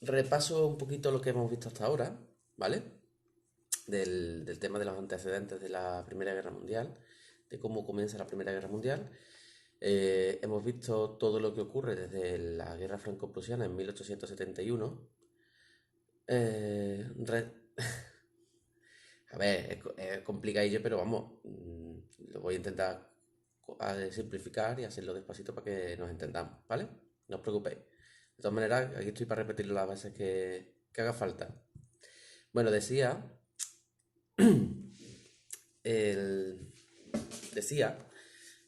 repaso un poquito lo que hemos visto hasta ahora, ¿vale? Del tema de los antecedentes de la Primera Guerra Mundial, de cómo comienza la Primera Guerra Mundial. Hemos visto todo lo que ocurre desde la Guerra Franco-Prusiana en 1871. Eh, re- a ver, es complicadillo, pero vamos, lo voy a intentar simplificar y hacerlo despacito para que nos entendamos, ¿vale? No os preocupéis. De todas maneras, aquí estoy para repetirlo las veces que haga falta. Bueno, el- decía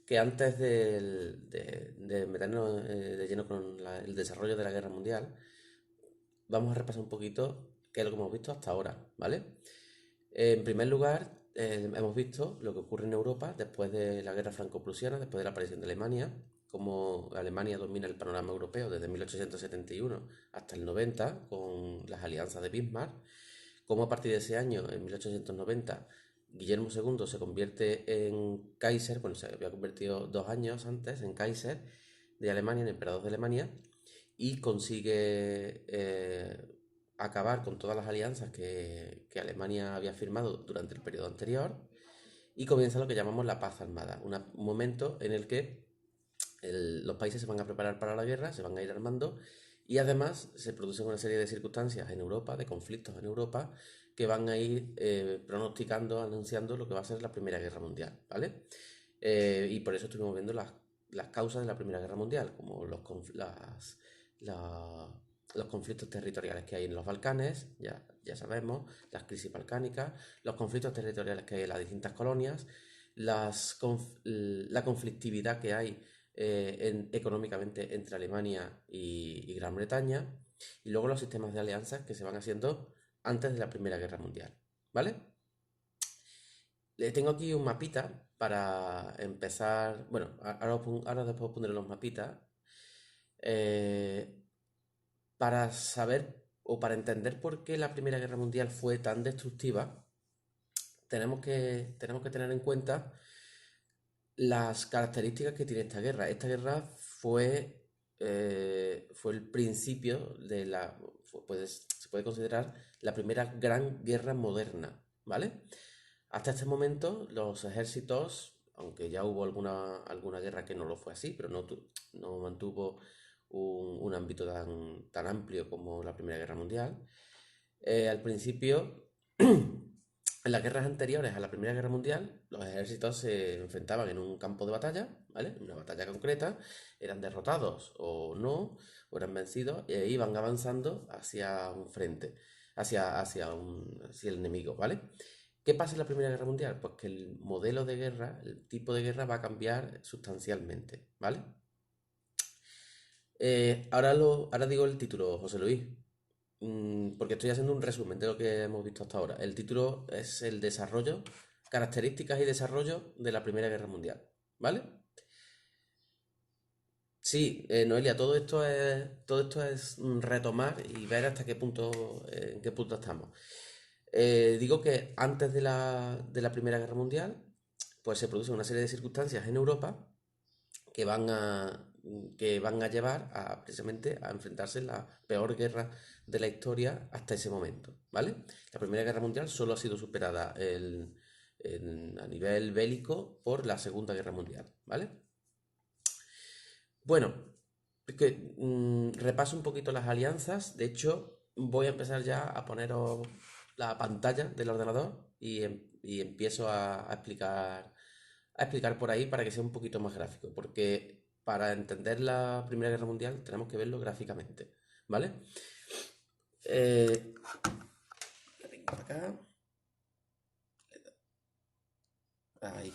que antes de meternos de lleno con el desarrollo de la guerra mundial, vamos a repasar un poquito qué es lo que hemos visto hasta ahora, ¿vale? En primer lugar, hemos visto lo que ocurre en Europa después de la guerra franco-prusiana, después de la aparición de Alemania, cómo Alemania domina el panorama europeo desde 1871 hasta el 90 con las alianzas de Bismarck, cómo a partir de ese año, en 1890, Guillermo II se convierte en Kaiser, bueno, se había convertido 2 años antes en Kaiser de Alemania, en emperador de Alemania, y consigue acabar con todas las alianzas que Alemania había firmado durante el periodo anterior y comienza lo que llamamos la paz armada, un momento en el que los países se van a preparar para la guerra, se van a ir armando y además se producen una serie de circunstancias en Europa, de conflictos en Europa, que van a ir pronosticando, anunciando lo que va a ser la Primera Guerra Mundial, ¿vale? Y por eso estuvimos viendo las causas de la Primera Guerra Mundial, como la- los conflictos territoriales que hay en los Balcanes, ya sabemos, las crisis balcánicas, los conflictos territoriales que hay en las distintas colonias, la conflictividad que hay económicamente entre Alemania y Gran Bretaña, y luego los sistemas de alianzas que se van haciendo antes de la Primera Guerra Mundial, ¿vale? Le tengo aquí un mapita para empezar. Bueno, ahora después pondré los mapitas. eh, para saber o para entender por qué la Primera Guerra Mundial fue tan destructiva, tenemos que tener en cuenta las características que tiene esta guerra. Esta guerra fue el principio de se puede considerar la primera gran guerra moderna, ¿vale? Hasta este momento los ejércitos, aunque ya hubo alguna guerra que no lo fue así, pero no mantuvo un ámbito tan amplio como la Primera Guerra Mundial, al principio, en las guerras anteriores a la Primera Guerra Mundial, los ejércitos se enfrentaban en un campo de batalla, ¿vale? En una batalla concreta, eran derrotados o no, o eran vencidos, e iban avanzando hacia un frente, hacia el enemigo, ¿vale? ¿Qué pasa en la Primera Guerra Mundial? Pues que el modelo de guerra, el tipo de guerra va a cambiar sustancialmente, ¿vale? Ahora digo el título, José Luis. Porque estoy haciendo un resumen de lo que hemos visto hasta ahora. El título es el desarrollo, características y desarrollo de la Primera Guerra Mundial. ¿Vale? Sí, Noelia, todo esto es retomar y ver hasta qué punto, en qué punto estamos. Digo que antes de la Primera Guerra Mundial, pues se producen una serie de circunstancias en Europa que van a llevar precisamente a enfrentarse en la peor guerra de la historia hasta ese momento, ¿vale? La Primera Guerra Mundial solo ha sido superada a nivel bélico por la Segunda Guerra Mundial, ¿vale? Bueno, es que repaso un poquito las alianzas. De hecho, voy a empezar ya a poneros la pantalla del ordenador y empiezo a explicar por ahí para que sea un poquito más gráfico, porque para entender la Primera Guerra Mundial tenemos que verlo gráficamente, ¿vale? La tengo por acá. Ahí.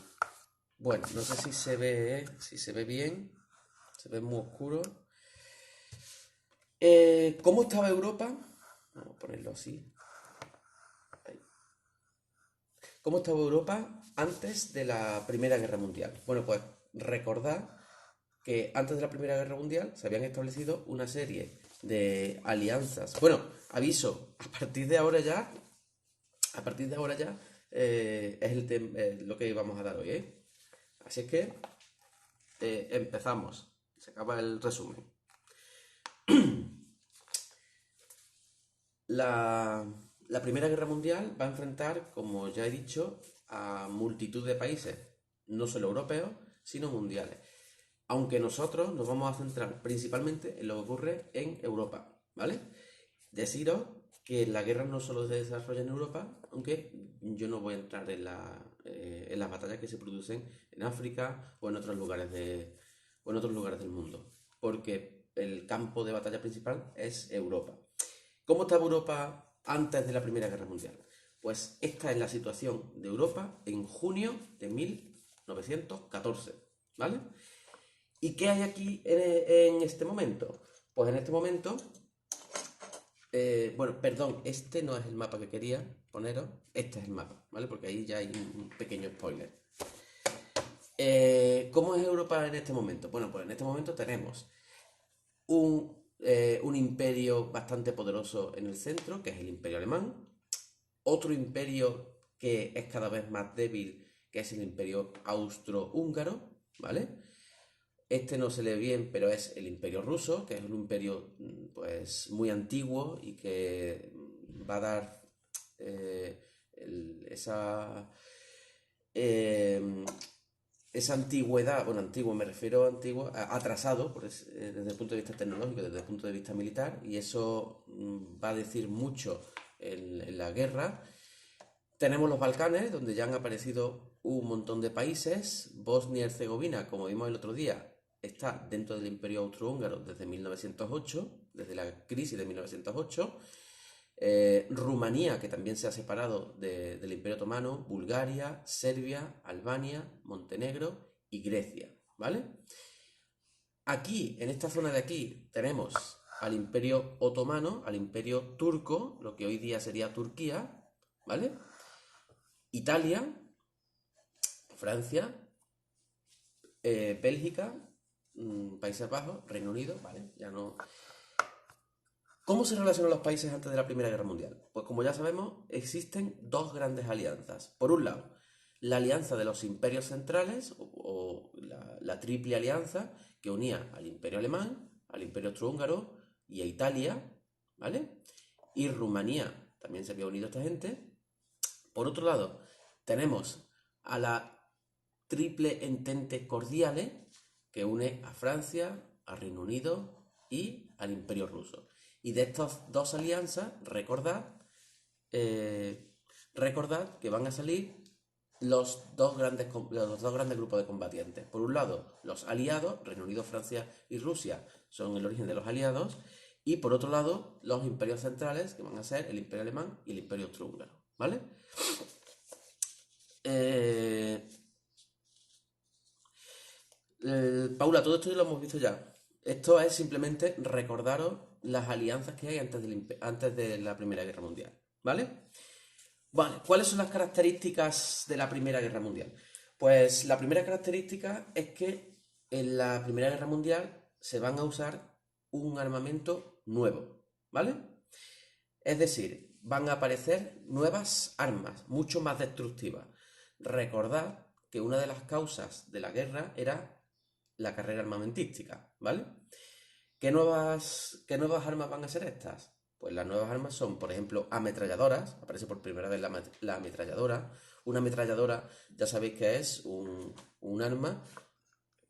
Bueno, no sé si se ve bien, se ve muy oscuro. ¿Cómo estaba Europa? Vamos a ponerlo así. Ahí. ¿Cómo estaba Europa antes de la Primera Guerra Mundial? Bueno, pues recordad que antes de la Primera Guerra Mundial se habían establecido una serie de alianzas. Bueno, aviso, a partir de ahora ya es lo que vamos a dar hoy, ¿eh? Así es que empezamos. Se acaba el resumen. La, la Primera Guerra Mundial va a enfrentar, como ya he dicho, a multitud de países, no solo europeos, sino mundiales. Aunque nosotros nos vamos a centrar principalmente en lo que ocurre en Europa, ¿vale? Deciros que la guerra no solo se desarrolla en Europa, aunque yo no voy a entrar en las batallas que se producen en África o en otros lugares o en otros lugares del mundo, porque el campo de batalla principal es Europa. ¿Cómo estaba Europa antes de la Primera Guerra Mundial? Pues esta es la situación de Europa en junio de 1914, ¿vale? ¿Y qué hay aquí en este momento? Pues en este momento, bueno, perdón, este no es el mapa que quería poneros, este es el mapa, ¿vale? Porque ahí ya hay un pequeño spoiler. ¿Cómo es Europa en este momento? Bueno, pues en este momento tenemos un imperio bastante poderoso en el centro, que es el imperio alemán, otro imperio que es cada vez más débil, que es el imperio austrohúngaro, ¿vale? Este no se lee bien, pero es el imperio ruso, que es un imperio pues muy antiguo y que va a dar esa, eh, esa antigüedad, bueno, antiguo me refiero a antiguo, atrasado desde el punto de vista tecnológico, desde el punto de vista militar, y eso va a decir mucho en la guerra. Tenemos los Balcanes, donde ya han aparecido un montón de países. Bosnia y Herzegovina, como vimos el otro día, está dentro del Imperio Austrohúngaro desde 1908, desde la crisis de 1908. Rumanía, que también se ha separado del Imperio Otomano, Bulgaria, Serbia, Albania, Montenegro y Grecia, ¿vale? Aquí, en esta zona de aquí, tenemos al Imperio Otomano, al Imperio Turco, lo que hoy día sería Turquía, ¿vale? Italia, Francia, Bélgica, Países Bajos, Reino Unido, ¿vale? Ya no. ¿Cómo se relacionan los países antes de la Primera Guerra Mundial? Pues como ya sabemos, existen dos grandes alianzas. Por un lado, la alianza de los imperios centrales, o la triple alianza, que unía al imperio alemán, al imperio austrohúngaro y a Italia, ¿vale? Y Rumanía, también se había unido esta gente. Por otro lado, tenemos a la Triple Entente Cordiale, que une a Francia, al Reino Unido y al Imperio Ruso. Y de estas dos alianzas, eh, recordad que van a salir los dos grandes grupos de combatientes. Por un lado, los aliados, Reino Unido, Francia y Rusia, son el origen de los aliados. Y por otro lado, los imperios centrales, que van a ser el Imperio Alemán y el Imperio Austrohúngaro. ¿Vale? Eh, Paula, todo esto ya lo hemos visto ya. Esto es simplemente recordaros las alianzas que hay antes de la Primera Guerra Mundial. ¿Vale? Vale, ¿cuáles son las características de la Primera Guerra Mundial? Pues la primera característica es que en la Primera Guerra Mundial se van a usar un armamento nuevo. ¿Vale? Es decir, van a aparecer nuevas armas, mucho más destructivas. Recordad que una de las causas de la guerra era la carrera armamentística, ¿vale? ¿Qué nuevas armas van a ser estas? Pues las nuevas armas son, por ejemplo, ametralladoras. Aparece por primera vez la ametralladora. Una ametralladora, ya sabéis que es un arma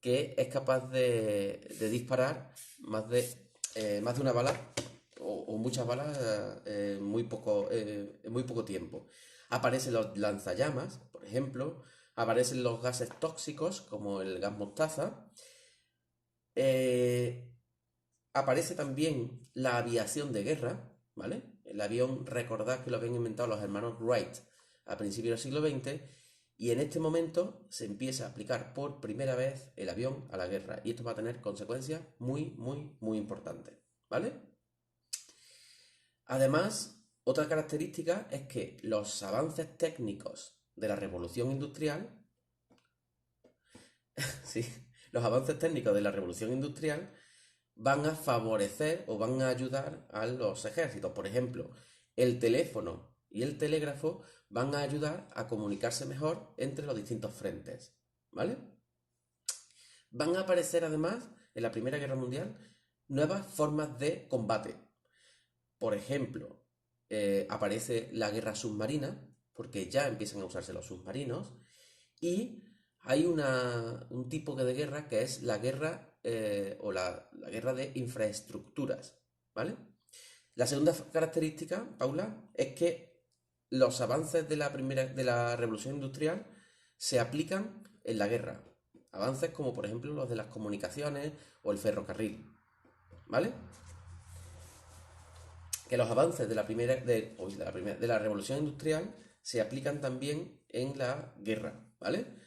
que es capaz de disparar más de una bala o muchas balas en muy poco tiempo. Aparecen los lanzallamas, por ejemplo. Aparecen los gases tóxicos, como el gas mostaza. Eh, Aparece también la aviación de guerra, ¿vale? El avión, recordad que lo habían inventado los hermanos Wright a principios del siglo XX, y en este momento se empieza a aplicar por primera vez el avión a la guerra, y esto va a tener consecuencias muy, muy, muy importantes, ¿vale? Además, otra característica es que los avances técnicos de la revolución industrial, sí, los avances técnicos de la revolución industrial van a favorecer o van a ayudar a los ejércitos. Por ejemplo, el teléfono y el telégrafo van a ayudar a comunicarse mejor entre los distintos frentes, ¿vale? Van a aparecer además en la Primera Guerra Mundial nuevas formas de combate. Por ejemplo, aparece la guerra submarina, porque ya empiezan a usarse los submarinos, y hay un tipo de guerra que es la guerra o la guerra de infraestructuras, ¿vale? La segunda característica, Paula, es que los avances de la revolución industrial se aplican en la guerra. Avances como por ejemplo los de las comunicaciones o el ferrocarril, ¿vale? Que los avances de la revolución industrial se aplican también en la guerra, ¿vale?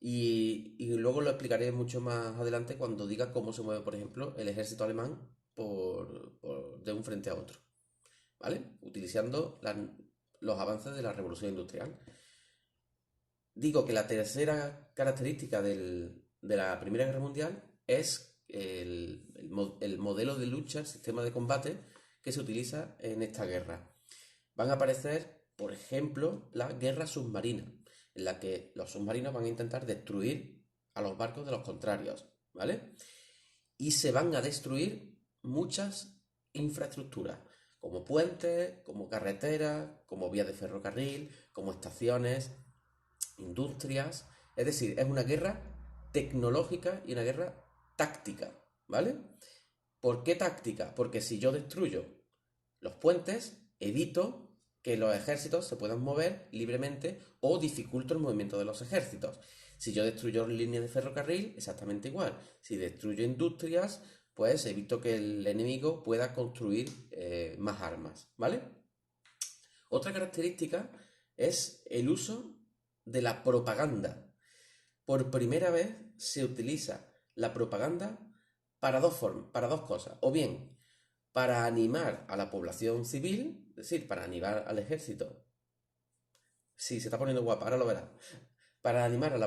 Y luego lo explicaré mucho más adelante cuando diga cómo se mueve, por ejemplo, el ejército alemán de un frente a otro, ¿vale? Utilizando los avances de la revolución industrial. Digo que la tercera característica de la Primera Guerra Mundial es el modelo de lucha, el sistema de combate que se utiliza en esta guerra. Van a aparecer, por ejemplo, la guerra submarina, en la que los submarinos van a intentar destruir a los barcos de los contrarios, ¿vale? Y se van a destruir muchas infraestructuras, como puentes, como carreteras, como vías de ferrocarril, como estaciones, industrias. Es decir, es una guerra tecnológica y una guerra táctica, ¿vale? ¿Por qué táctica? Porque si yo destruyo los puentes, evito que los ejércitos se puedan mover libremente o dificulto el movimiento de los ejércitos. Si yo destruyo líneas de ferrocarril, exactamente igual. Si destruyo industrias, pues evito que el enemigo pueda construir más armas, ¿vale? Otra característica es el uso de la propaganda. Por primera vez se utiliza la propaganda para dos cosas. O bien para animar a la población civil, es decir, para animar al ejército. Sí, se está poniendo guapa, ahora lo verás. Para animar a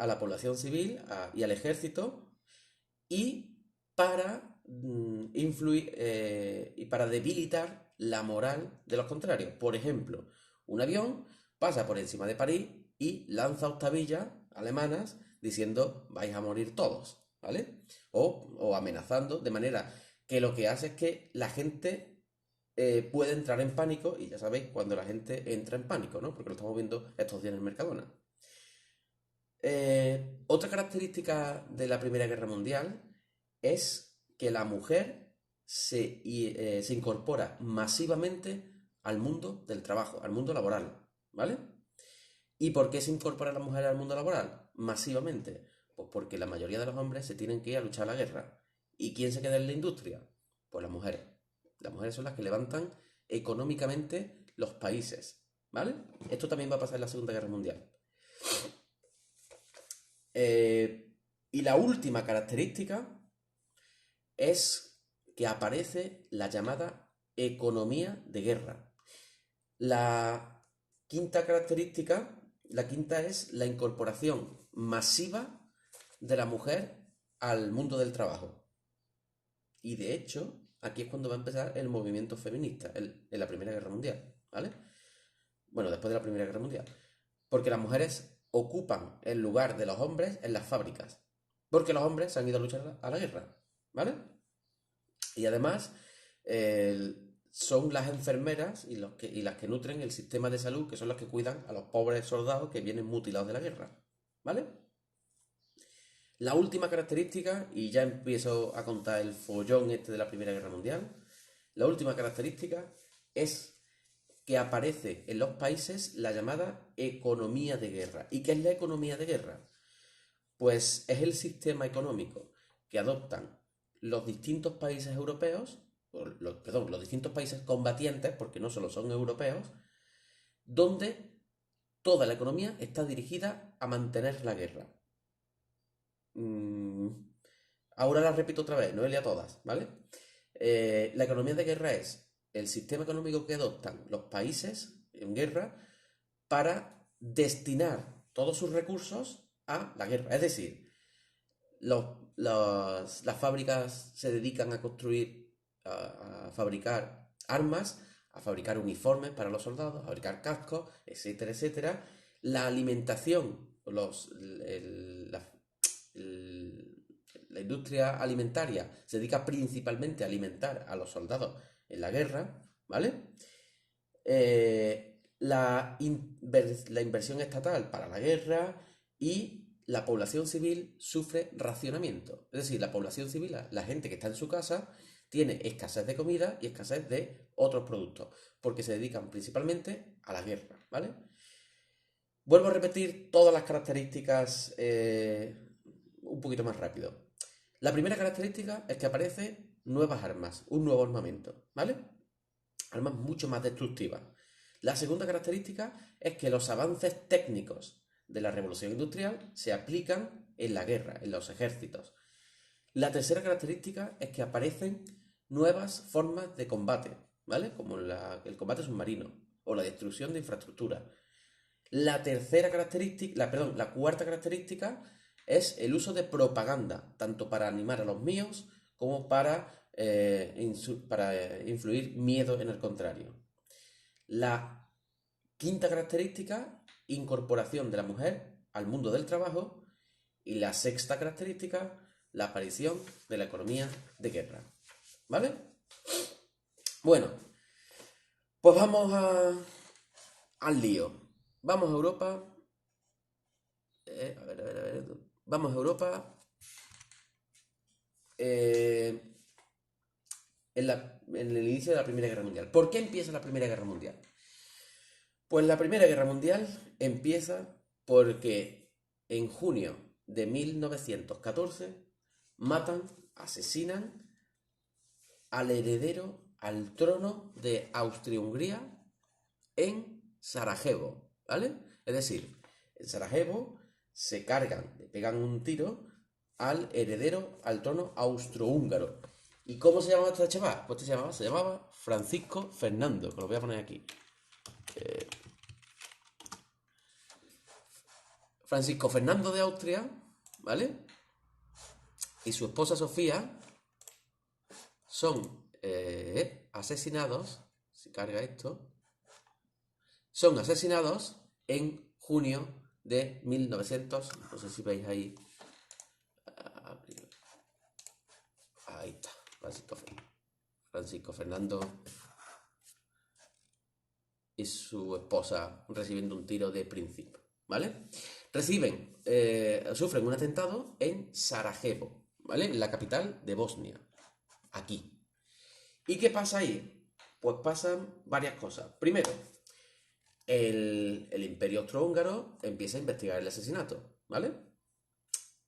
la población civil y al ejército y para influir y para debilitar la moral de los contrarios. Por ejemplo, un avión pasa por encima de París y lanza octavillas alemanas diciendo vais a morir todos, ¿vale? O amenazando, de manera que lo que hace es que la gente puede entrar en pánico, y ya sabéis cuando la gente entra en pánico, ¿no? Porque lo estamos viendo estos días en el Mercadona. Otra característica de la Primera Guerra Mundial es que la mujer se incorpora masivamente al mundo del trabajo, al mundo laboral, ¿vale? ¿Y por qué se incorpora la mujer al mundo laboral? Masivamente. Pues porque la mayoría de los hombres se tienen que ir a luchar a la guerra. ¿Y quién se queda en la industria? Pues las mujeres. Las mujeres son las que levantan económicamente los países, ¿vale? Esto también va a pasar en la Segunda Guerra Mundial. Y la última característica es que aparece la llamada economía de guerra. La quinta característica, la quinta es la incorporación masiva de la mujer al mundo del trabajo. Y de hecho, aquí es cuando va a empezar el movimiento feminista, en la Primera Guerra Mundial, ¿vale? Bueno, después de la Primera Guerra Mundial. Porque las mujeres ocupan el lugar de los hombres en las fábricas. Porque los hombres se han ido a luchar a la guerra, ¿vale? Y además son las enfermeras y las que nutren el sistema de salud, que son las que cuidan a los pobres soldados que vienen mutilados de la guerra, ¿vale? La última característica, y ya empiezo a contar el follón este de la Primera Guerra Mundial, la última característica es que aparece en los países la llamada economía de guerra. ¿Y qué es la economía de guerra? Pues es el sistema económico que adoptan los distintos países europeos, los distintos países combatientes, porque no solo son europeos, donde toda la economía está dirigida a mantener la guerra. Ahora la repito otra vez, Noelia, todas, ¿vale? La economía de guerra es el sistema económico que adoptan los países en guerra para destinar todos sus recursos a la guerra. Es decir, las fábricas se dedican a construir, a fabricar armas, a fabricar uniformes para los soldados, a fabricar cascos, etcétera, etcétera. La alimentación, la industria alimentaria se dedica principalmente a alimentar a los soldados en la guerra, ¿vale? la inversión estatal para la guerra y la población civil sufre racionamiento. Es decir, la población civil, la gente que está en su casa, tiene escasez de comida y escasez de otros productos, porque se dedican principalmente a la guerra, ¿vale? Vuelvo a repetir todas las características un poquito más rápido. La primera característica es que aparecen nuevas armas, un nuevo armamento, ¿vale? Armas mucho más destructivas. La segunda característica es que los avances técnicos de la revolución industrial se aplican en la guerra, en los ejércitos. La tercera característica es que aparecen nuevas formas de combate, ¿vale? Como el combate submarino o la destrucción de infraestructura. La cuarta característica es el uso de propaganda, tanto para animar a los míos como para influir miedo en el contrario. La quinta característica, incorporación de la mujer al mundo del trabajo. Y la sexta característica, la aparición de la economía de guerra. ¿Vale? Bueno, pues al lío. Vamos a Europa. A ver. Vamos a Europa. En el inicio de la Primera Guerra Mundial. ¿Por qué empieza la Primera Guerra Mundial? Pues la Primera Guerra Mundial empieza porque en junio de 1914 asesinan al heredero al trono de Austria-Hungría en Sarajevo, ¿vale? Es decir, en Sarajevo le pegan un tiro al heredero al trono austrohúngaro. ¿Y cómo se llamaba este chaval? Pues se llamaba Francisco Fernando, que lo voy a poner aquí. Francisco Fernando de Austria, ¿vale? Y su esposa Sofía son asesinados, si carga esto, son asesinados en junio de 1900, no sé si veis ahí, ahí está, Francisco Fernando y su esposa recibiendo un tiro de príncipe, ¿vale? Sufren un atentado en Sarajevo, ¿vale? En la capital de Bosnia, aquí. ¿Y qué pasa ahí? Pues pasan varias cosas. Primero, el Imperio Austrohúngaro empieza a investigar el asesinato, ¿vale?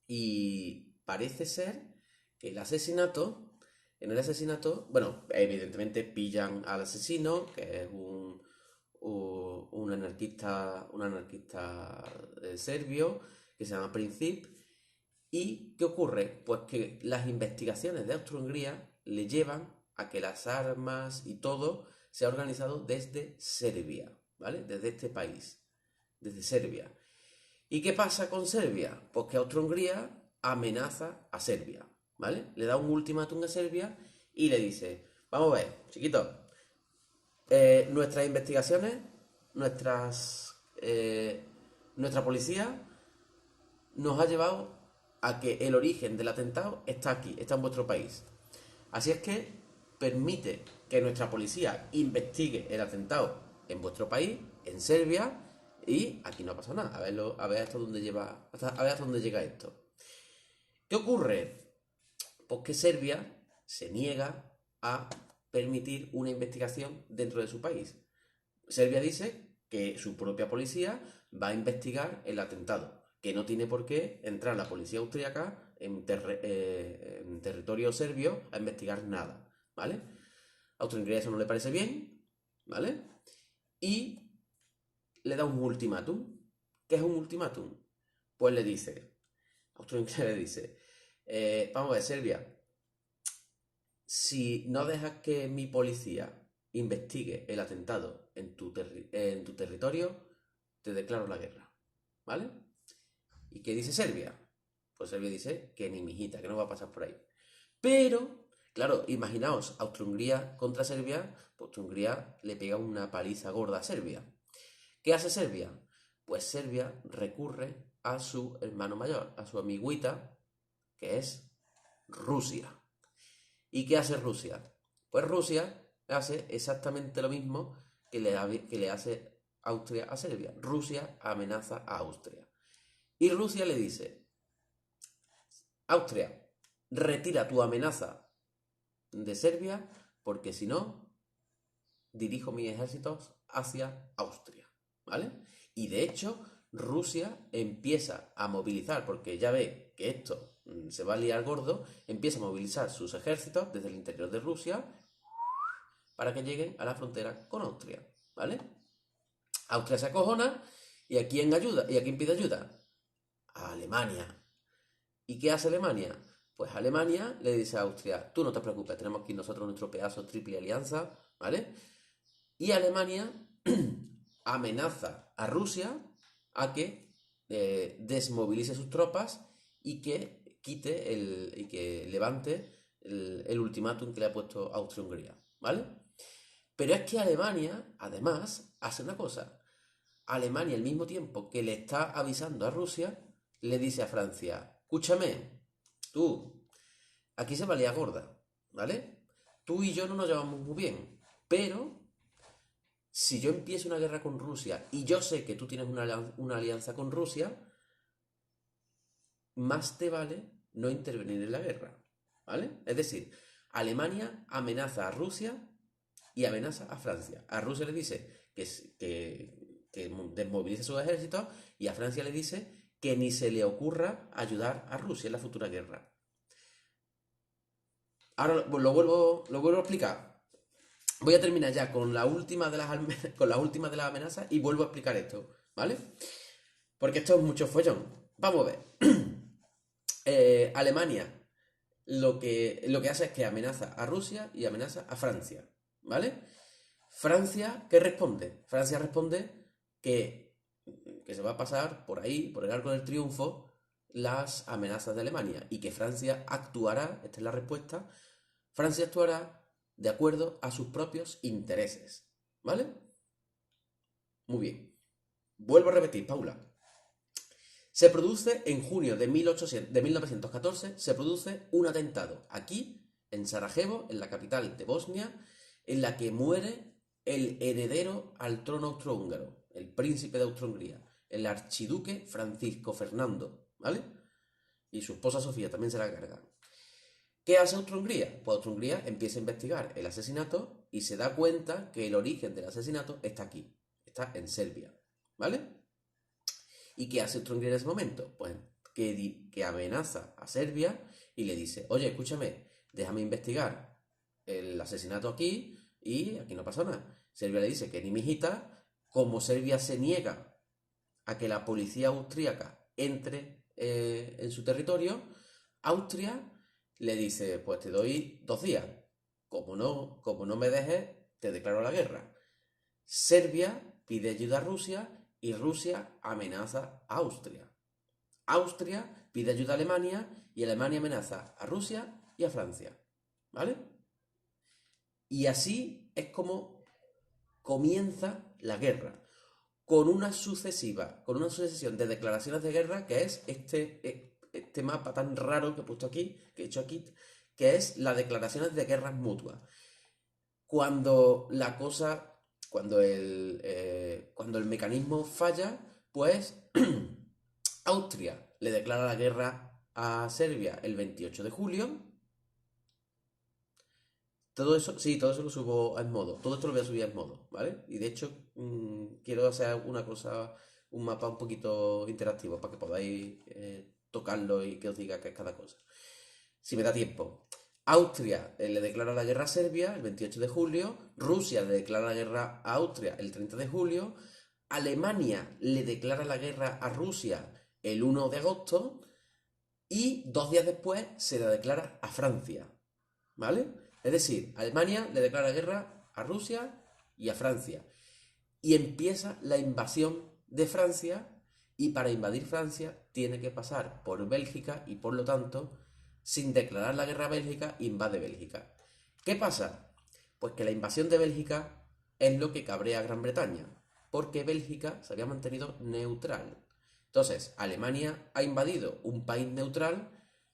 Y parece ser que en el asesinato, bueno, evidentemente pillan al asesino, que es un anarquista serbio, que se llama Princip. ¿Y qué ocurre? Pues que las investigaciones de Austro-Hungría le llevan a que las armas y todo se ha organizado desde Serbia, ¿vale? Desde este país, desde Serbia. ¿Y qué pasa con Serbia? Pues que Austro-Hungría amenaza a Serbia, ¿vale? Le da un ultimátum a Serbia y le dice, vamos a ver, chiquito, nuestras investigaciones, nuestra policía nos ha llevado a que el origen del atentado está aquí, está en vuestro país. Así es que permite que nuestra policía investigue el atentado en vuestro país, en Serbia, y aquí no ha pasado nada. A ver hasta dónde llega esto. ¿Qué ocurre? Pues que Serbia se niega a permitir una investigación dentro de su país. Serbia dice que su propia policía va a investigar el atentado, que no tiene por qué entrar la policía austríaca en territorio serbio a investigar nada, ¿vale? A Austria-Hungría eso no le parece bien, ¿vale? Y le da un ultimátum. ¿Qué es un ultimátum? Pues Austria-Hungría le dice, vamos a ver, Serbia, si no dejas que mi policía investigue el atentado en tu territorio, te declaro la guerra, ¿vale? ¿Y qué dice Serbia? Pues Serbia dice que ni mijita, que no va a pasar por ahí. Pero, claro, imaginaos, Austria-Hungría contra Serbia, pues Austria-Hungría le pega una paliza gorda a Serbia. ¿Qué hace Serbia? Pues Serbia recurre a su hermano mayor, a su amiguita, que es Rusia. ¿Y qué hace Rusia? Pues Rusia hace exactamente lo mismo que le hace Austria a Serbia. Rusia amenaza a Austria. Y Rusia le dice, Austria, retira tu amenaza de Serbia, porque si no, dirijo mis ejércitos hacia Austria, ¿vale? Y de hecho, Rusia empieza a movilizar, porque ya ve que esto se va a liar gordo, empieza a movilizar sus ejércitos desde el interior de Rusia para que lleguen a la frontera con Austria, ¿vale? Austria se acojona y ¿a quién ayuda? ¿Y a quién pide ayuda? A Alemania. ¿Y qué hace Alemania? Pues Alemania le dice a Austria, tú no te preocupes, tenemos aquí nosotros nuestro pedazo triple alianza, ¿vale? Y Alemania amenaza a Rusia a que desmovilice sus tropas y que quite y que levante el ultimátum que le ha puesto Austria-Hungría, ¿vale? Pero es que Alemania, además, hace una cosa. Alemania, al mismo tiempo que le está avisando a Rusia, le dice a Francia, escúchame, tú, aquí se valía gorda, ¿vale? Tú y yo no nos llevamos muy bien, pero si yo empiezo una guerra con Rusia y yo sé que tú tienes una alianza con Rusia, más te vale no intervenir en la guerra, ¿vale? Es decir, Alemania amenaza a Rusia y amenaza a Francia. A Rusia le dice que desmovilice sus ejércitos y a Francia le dice que ni se le ocurra ayudar a Rusia en la futura guerra. Ahora lo vuelvo a explicar. Voy a terminar ya con la última de con las últimas de las amenazas y vuelvo a explicar esto, ¿vale? Porque esto es mucho follón. Vamos a ver. Alemania lo que hace es que amenaza a Rusia y amenaza a Francia, ¿vale? Francia, ¿qué responde? Francia responde que se va a pasar por ahí, por el arco del triunfo, las amenazas de Alemania y que Francia actuará, esta es la respuesta, Francia actuará de acuerdo a sus propios intereses, ¿vale? Muy bien. Vuelvo a repetir, Paula. Se produce en junio de 1914, se produce un atentado aquí, en Sarajevo, en la capital de Bosnia, en la que muere el heredero al trono austrohúngaro, el príncipe de Austria-Hungría, el archiduque Francisco Fernando, ¿vale? Y su esposa Sofía también se la carga. ¿Qué hace Austria-Hungría? Pues Austria-Hungría empieza a investigar el asesinato y se da cuenta que el origen del asesinato está aquí, está en Serbia, ¿vale? ¿Y qué hace Austria-Hungría en ese momento? Pues que amenaza a Serbia y le dice, oye, escúchame, déjame investigar el asesinato aquí y aquí no pasa nada. Serbia le dice que ni mijita, como Serbia se niega a que la policía austríaca entre en su territorio, Austria le dice, pues te doy 2 días. Como no me dejes, te declaro la guerra. Serbia pide ayuda a Rusia y Rusia amenaza a Austria. Austria pide ayuda a Alemania y Alemania amenaza a Rusia y a Francia. ¿Vale? Y así es como comienza la guerra. Con una sucesión de declaraciones de guerra que es este mapa tan raro que he puesto aquí, que he hecho aquí, que es las declaraciones de guerras mutuas. Cuando la cosa, cuando el mecanismo falla, pues Austria le declara la guerra a Serbia el 28 de julio. Todo eso, sí, todo eso lo subo a Edmodo. Todo esto lo voy a subir a Edmodo, ¿vale? Y de hecho, quiero hacer una cosa, un mapa un poquito interactivo para que podáis tocarlo y que os diga qué es cada cosa. Si me da tiempo. Austria le declara la guerra a Serbia el 28 de julio. Rusia le declara la guerra a Austria el 30 de julio. Alemania le declara la guerra a Rusia el 1 de agosto. Y 2 días después se la declara a Francia. ¿Vale? Es decir, Alemania le declara guerra a Rusia y a Francia. Y empieza la invasión de Francia y para invadir Francia tiene que pasar por Bélgica y por lo tanto, sin declarar la guerra a Bélgica, invade Bélgica. ¿Qué pasa? Pues que la invasión de Bélgica es lo que cabrea a Gran Bretaña, porque Bélgica se había mantenido neutral. Entonces, Alemania ha invadido un país neutral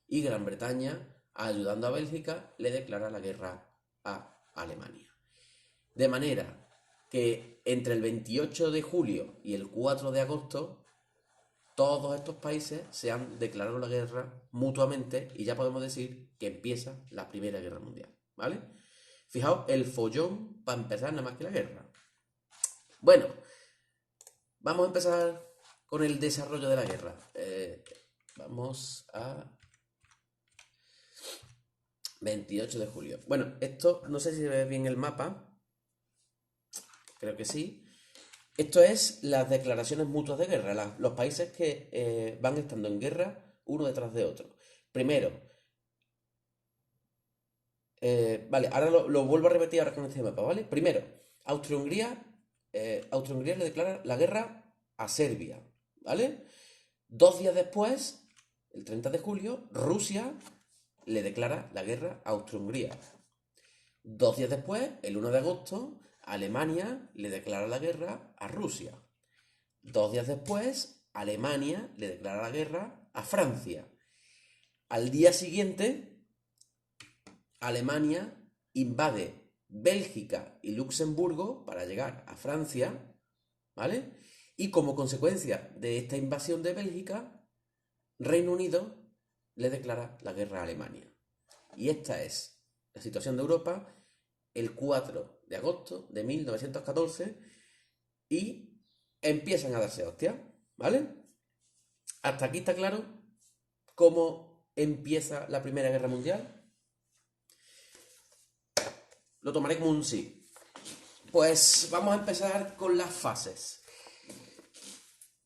y Gran Bretaña, ayudando a Bélgica, le declara la guerra a Alemania. De manera que entre el 28 de julio y el 4 de agosto todos estos países se han declarado la guerra mutuamente y ya podemos decir que empieza la Primera Guerra Mundial, ¿vale? Fijaos el follón para empezar nada más que la guerra. Bueno, vamos a empezar con el desarrollo de la guerra. Vamos a 28 de julio. Bueno, esto no sé si se ve bien el mapa. Creo que sí. Esto es las declaraciones mutuas de guerra, los países que van estando en guerra uno detrás de otro. Primero, vale, ahora lo vuelvo a repetir ahora con este mapa, ¿vale? Primero, Austria-Hungría le declara la guerra a Serbia, ¿vale? 2 días después, el 30 de julio, Rusia le declara la guerra a Austria-Hungría. 2 días después, el 1 de agosto, Alemania le declara la guerra a Rusia. 2 días después, Alemania le declara la guerra a Francia. Al día siguiente, Alemania invade Bélgica y Luxemburgo para llegar a Francia, ¿vale? Y como consecuencia de esta invasión de Bélgica, Reino Unido le declara la guerra a Alemania. Y esta es la situación de Europa el 4 de agosto de 1914 y empiezan a darse hostias, ¿vale? Hasta aquí está claro cómo empieza la Primera Guerra Mundial. Lo tomaré como un sí. Pues vamos a empezar con las fases.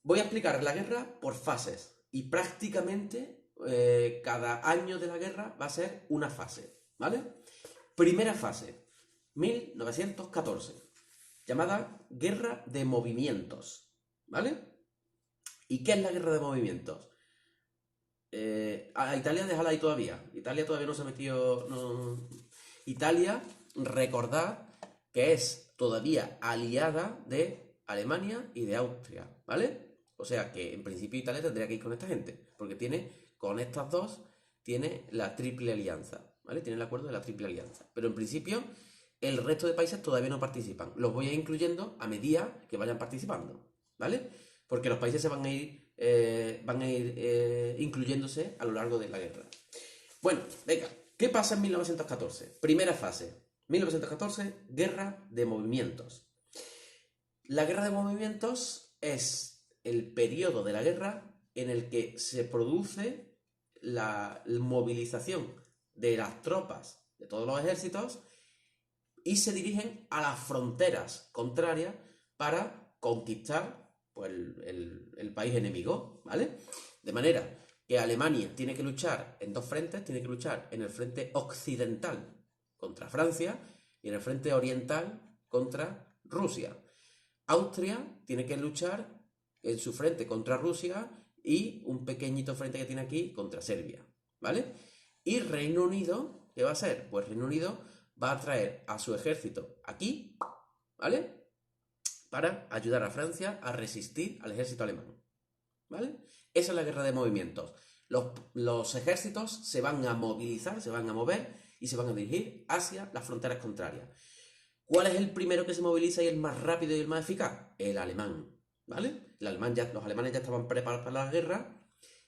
Voy a explicar la guerra por fases y prácticamente cada año de la guerra va a ser una fase, ¿vale? Primera fase, 1914, llamada Guerra de Movimientos, ¿vale? ¿Y qué es la Guerra de Movimientos? A Italia déjala ahí todavía. Italia todavía no se metió... No... Italia, recordad que es todavía aliada de Alemania y de Austria, ¿vale? O sea que en principio Italia tendría que ir con esta gente, porque con estas dos, tiene la triple alianza, ¿vale? Tiene el acuerdo de la triple alianza. Pero en principio, el resto de países todavía no participan. Los voy a ir incluyendo a medida que vayan participando, ¿vale? Porque los países se van a ir incluyéndose a lo largo de la guerra. Bueno, venga, ¿qué pasa en 1914? Primera fase, 1914, Guerra de Movimientos. La Guerra de Movimientos es el periodo de la guerra en el que se produce la movilización de las tropas de todos los ejércitos y se dirigen a las fronteras contrarias para conquistar pues, el país enemigo, ¿vale? De manera que Alemania tiene que luchar en dos frentes, tiene que luchar en el frente occidental contra Francia y en el frente oriental contra Rusia. Austria tiene que luchar en su frente contra Rusia y un pequeñito frente que tiene aquí contra Serbia, ¿vale? Y Reino Unido, ¿qué va a hacer? Pues Reino Unido va a traer a su ejército aquí, ¿vale? Para ayudar a Francia a resistir al ejército alemán, ¿vale? Esa es la guerra de movimientos. Los ejércitos se van a movilizar, se van a mover y se van a dirigir hacia las fronteras contrarias. ¿Cuál es el primero que se moviliza y el más rápido y el más eficaz? El alemán, ¿vale? Los alemanes ya estaban preparados para la guerra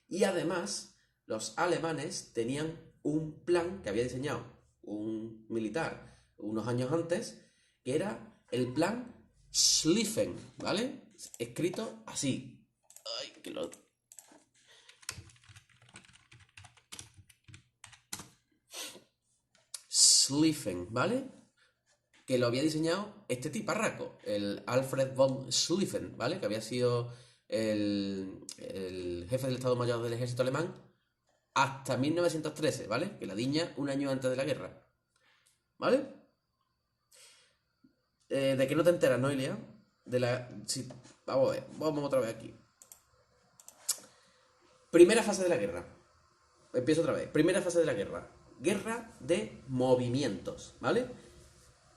y además los alemanes tenían un plan que había diseñado un militar unos años antes, que era el plan Schlieffen, ¿vale? Escrito así. Ay, que lo... Schlieffen, ¿vale? Que lo había diseñado este tiparraco, el Alfred von Schlieffen, ¿vale? Que había sido el jefe del Estado Mayor del Ejército Alemán hasta 1913, ¿vale? Que la diña un año antes de la guerra, ¿vale? ¿De qué no te enteras, Noelia? Sí, vamos a ver, vamos otra vez aquí. Primera fase de la guerra. Empiezo otra vez. Primera fase de la guerra. Guerra de movimientos, ¿vale?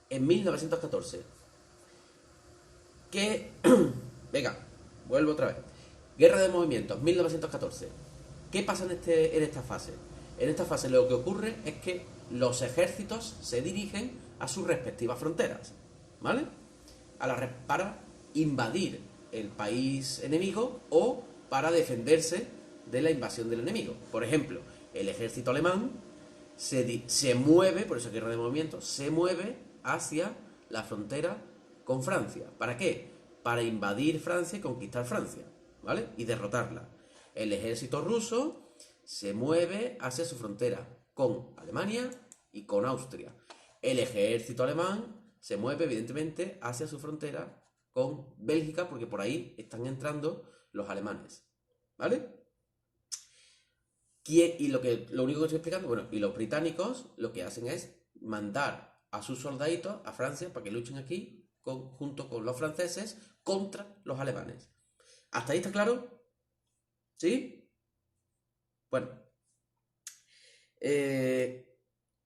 En 1914. Venga, vuelvo otra vez. Guerra de movimientos, 1914. ¿Qué pasa en esta fase? En esta fase lo que ocurre es que los ejércitos se dirigen a sus respectivas fronteras, ¿vale? para invadir el país enemigo o para defenderse de la invasión del enemigo. Por ejemplo, el ejército alemán se mueve, por eso guerra de movimiento, se mueve hacia la frontera con Francia. ¿Para qué? Para invadir Francia y conquistar Francia, ¿vale? Y derrotarla. El ejército ruso se mueve hacia su frontera con Alemania y con Austria. El ejército alemán se mueve, evidentemente, hacia su frontera con Bélgica, porque por ahí están entrando los alemanes, ¿vale? Y lo único que estoy explicando, bueno, y los británicos lo que hacen es mandar a sus soldaditos a Francia para que luchen aquí junto con los franceses contra los alemanes. ¿Hasta ahí está claro? ¿Sí? Bueno.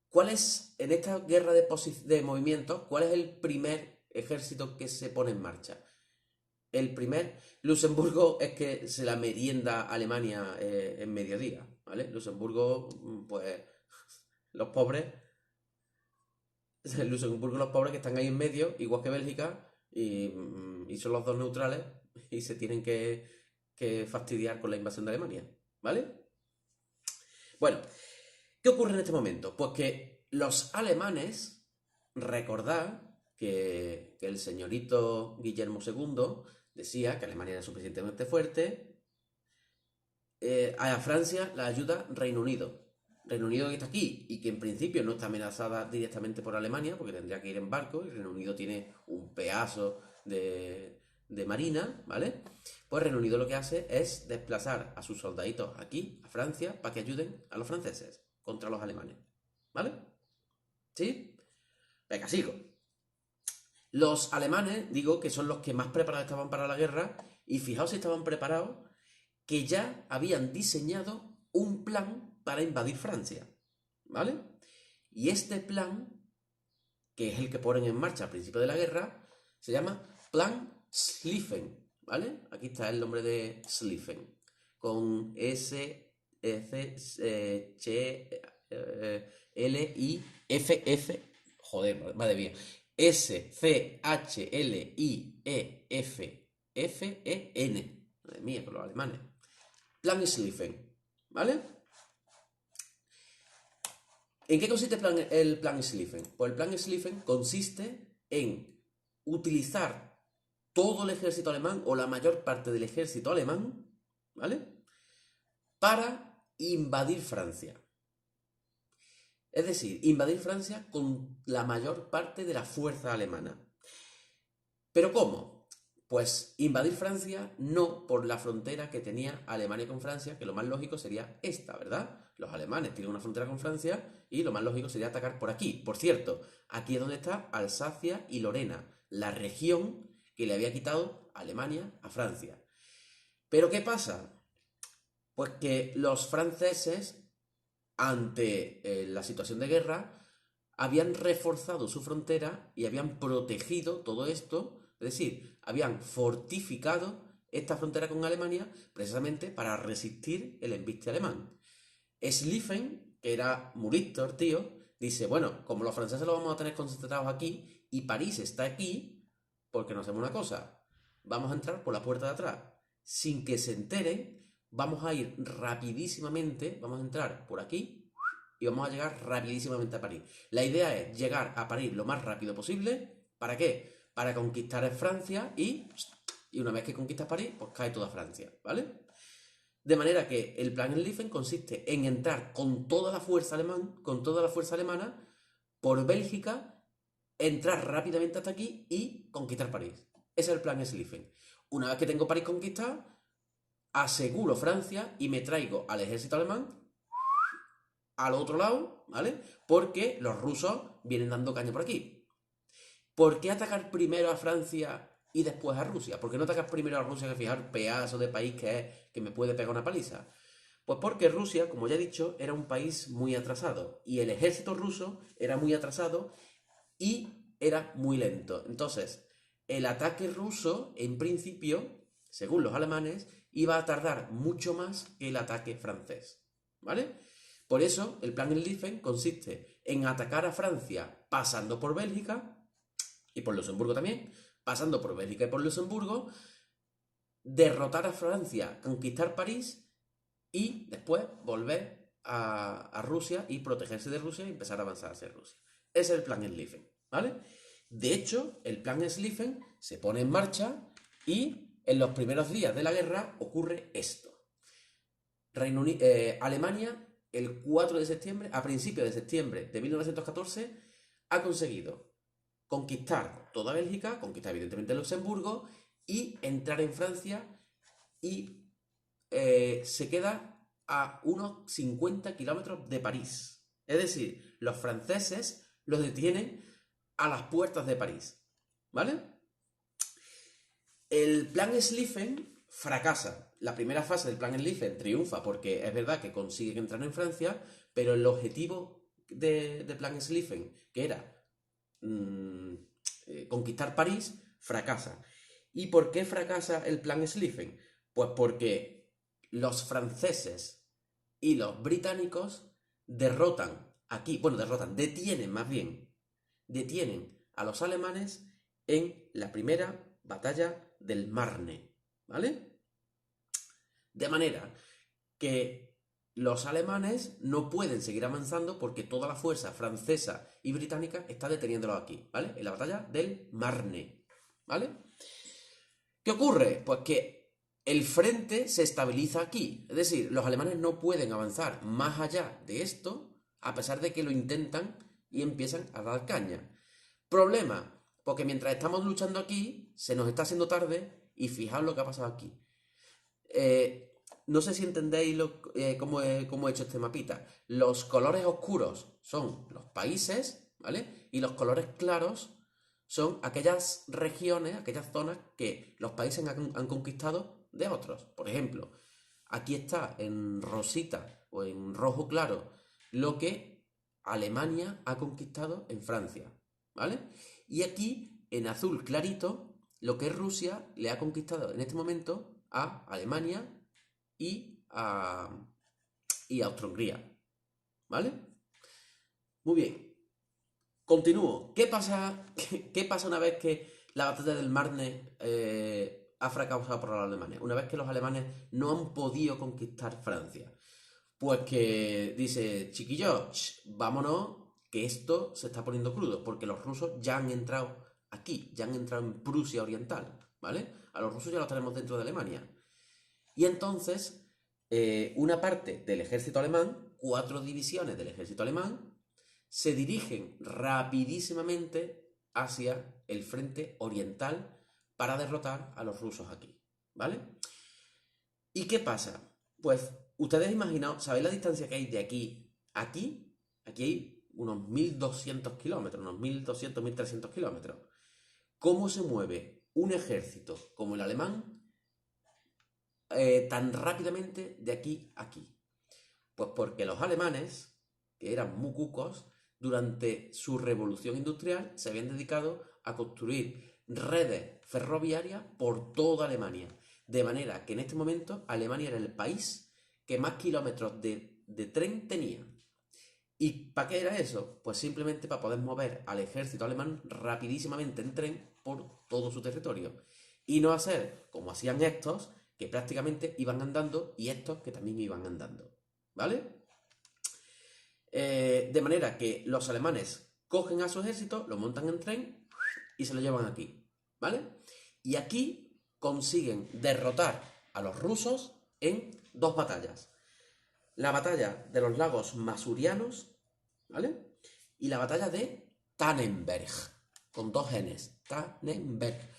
¿Cuál es, en esta guerra de movimientos, cuál es el primer ejército que se pone en marcha? Luxemburgo es que se la merienda Alemania en mediodía, ¿vale? Luxemburgo, pues, los pobres, los pobres que están ahí en medio, igual que Bélgica, y son los dos neutrales, y se tienen que fastidiar con la invasión de Alemania, ¿vale? Bueno, ¿qué ocurre en este momento? Pues que los alemanes, recordad que el señorito Guillermo II decía que Alemania era suficientemente fuerte. A Francia la ayuda Reino Unido. Reino Unido que está aquí y que en principio no está amenazada directamente por Alemania porque tendría que ir en barco y Reino Unido tiene un pedazo de marina, ¿vale? Pues Reino Unido lo que hace es desplazar a sus soldaditos aquí, a Francia, para que ayuden a los franceses contra los alemanes, ¿vale? ¿Sí? Venga, sigo. Los alemanes, digo que son los que más preparados estaban para la guerra y fijaos si estaban preparados que ya habían diseñado un plan para invadir Francia, ¿vale? Y este plan, que es el que ponen en marcha al principio de la guerra, se llama Plan Schlieffen, ¿vale? Aquí está el nombre de Schlieffen, con S-C-H-L-I-F-F, joder, madre mía, S-C-H-L-I-E-F-F-E-N, madre mía, con los alemanes. Plan Schlieffen, ¿vale? ¿En qué consiste el plan Schlieffen? Pues el plan Schlieffen consiste en utilizar todo el ejército alemán o la mayor parte del ejército alemán, ¿vale? Para invadir Francia. Es decir, invadir Francia con la mayor parte de la fuerza alemana. ¿Pero cómo? Pues invadir Francia no por la frontera que tenía Alemania con Francia, que lo más lógico sería esta, ¿verdad? Los alemanes tienen una frontera con Francia y lo más lógico sería atacar por aquí. Por cierto, aquí es donde está Alsacia y Lorena, la región que le había quitado Alemania a Francia. ¿Pero qué pasa? Pues que los franceses, ante la situación de guerra, habían reforzado su frontera y habían protegido todo esto, es decir, habían fortificado esta frontera con Alemania precisamente para resistir el embiste alemán. Schlieffen, que era muy listo el tío, dice, bueno, como los franceses los vamos a tener concentrados aquí y París está aquí, porque nos hacemos una cosa, vamos a entrar por la puerta de atrás, sin que se enteren, vamos a ir rapidísimamente, vamos a entrar por aquí y vamos a llegar rapidísimamente a París. La idea es llegar a París lo más rápido posible. ¿Para qué? Para conquistar Francia y una vez que conquistas París, pues cae toda Francia, ¿vale? De manera que el plan Schlieffen consiste en entrar con toda la fuerza alemana por Bélgica, entrar rápidamente hasta aquí y conquistar París. Ese es el plan Schlieffen. Una vez que tengo París conquistado, aseguro Francia y me traigo al ejército alemán al otro lado, ¿vale? Porque los rusos vienen dando caña por aquí. ¿Por qué atacar primero a Francia y después a Rusia? ¿Por qué no atacar primero a Rusia, que fijar pedazo de país que es, que me puede pegar una paliza? Pues porque Rusia, como ya he dicho, era un país muy atrasado y el ejército ruso era muy atrasado y era muy lento. Entonces, el ataque ruso, en principio, según los alemanes, iba a tardar mucho más que el ataque francés, ¿vale? Por eso, el plan Schlieffen consiste en atacar a Francia pasando por Bélgica y por Luxemburgo también, pasando por Bélgica y por Luxemburgo, derrotar a Francia, conquistar París y después volver a Rusia y protegerse de Rusia y empezar a avanzar hacia Rusia. Ese es el plan Schlieffen, ¿vale? De hecho, el plan Schlieffen se pone en marcha y en los primeros días de la guerra ocurre esto. Alemania, el 4 de septiembre, a principios de septiembre de 1914, ha conseguido conquistar toda Bélgica, conquistar evidentemente Luxemburgo y entrar en Francia y se queda a unos 50 kilómetros de París. Es decir, los franceses los detienen a las puertas de París. ¿Vale? El plan Schlieffen fracasa. La primera fase del plan Schlieffen triunfa porque es verdad que consigue entrar en Francia, pero el objetivo de plan Schlieffen, que era conquistar París, fracasa. ¿Y por qué fracasa el plan Schlieffen? Pues porque los franceses y los británicos detienen a los alemanes en la primera batalla del Marne, ¿vale? De manera que los alemanes no pueden seguir avanzando porque toda la fuerza francesa y británica está deteniéndolos aquí, ¿vale? En la batalla del Marne, ¿vale? ¿Qué ocurre? Pues que el frente se estabiliza aquí, es decir, los alemanes no pueden avanzar más allá de esto, a pesar de que lo intentan y empiezan a dar caña. Problema, porque mientras estamos luchando aquí, se nos está haciendo tarde y fijaos lo que ha pasado aquí. No sé si entendéis cómo he hecho este mapita. Los colores oscuros son los países, ¿vale? Y los colores claros son aquellas regiones, aquellas zonas que los países han conquistado de otros. Por ejemplo, aquí está en rosita o en rojo claro lo que Alemania ha conquistado en Francia, ¿vale? Y aquí en azul clarito lo que Rusia le ha conquistado en este momento a Alemania y a Austria-Hungría, ¿vale? Muy bien. Continúo. ¿Qué pasa una vez que la batalla del Marne ha fracasado por los alemanes? Una vez que los alemanes no han podido conquistar Francia. Pues que dice, chiquillos, vámonos, que esto se está poniendo crudo, porque los rusos ya han entrado aquí, ya han entrado en Prusia Oriental, ¿vale? A los rusos ya los tenemos dentro de Alemania. Y entonces, una parte del ejército alemán, 4 divisiones del ejército alemán, se dirigen rapidísimamente hacia el frente oriental para derrotar a los rusos aquí, ¿vale? ¿Y qué pasa? Pues ustedes imaginaos, ¿sabéis la distancia que hay de aquí a aquí? Aquí hay unos 1200 kilómetros, unos 1200, 1300 kilómetros. ¿Cómo se mueve un ejército como el alemán tan rápidamente de aquí a aquí? Pues porque los alemanes, que eran muy cucos, durante su revolución industrial se habían dedicado a construir redes ferroviarias por toda Alemania. De manera que en este momento Alemania era el país que más kilómetros de tren tenía. ¿Y para qué era eso? Pues simplemente para poder mover al ejército alemán rapidísimamente en tren por todo su territorio. Y no hacer como hacían estos, que prácticamente iban andando, y estos que también iban andando. ¿Vale? De manera que los alemanes cogen a su ejército, lo montan en tren y se lo llevan aquí, ¿vale? Y aquí consiguen derrotar a los rusos en 2 batallas. La batalla de los lagos Masurianos, ¿vale? Y la batalla de Tannenberg, con 2 Ns, Tannenberg.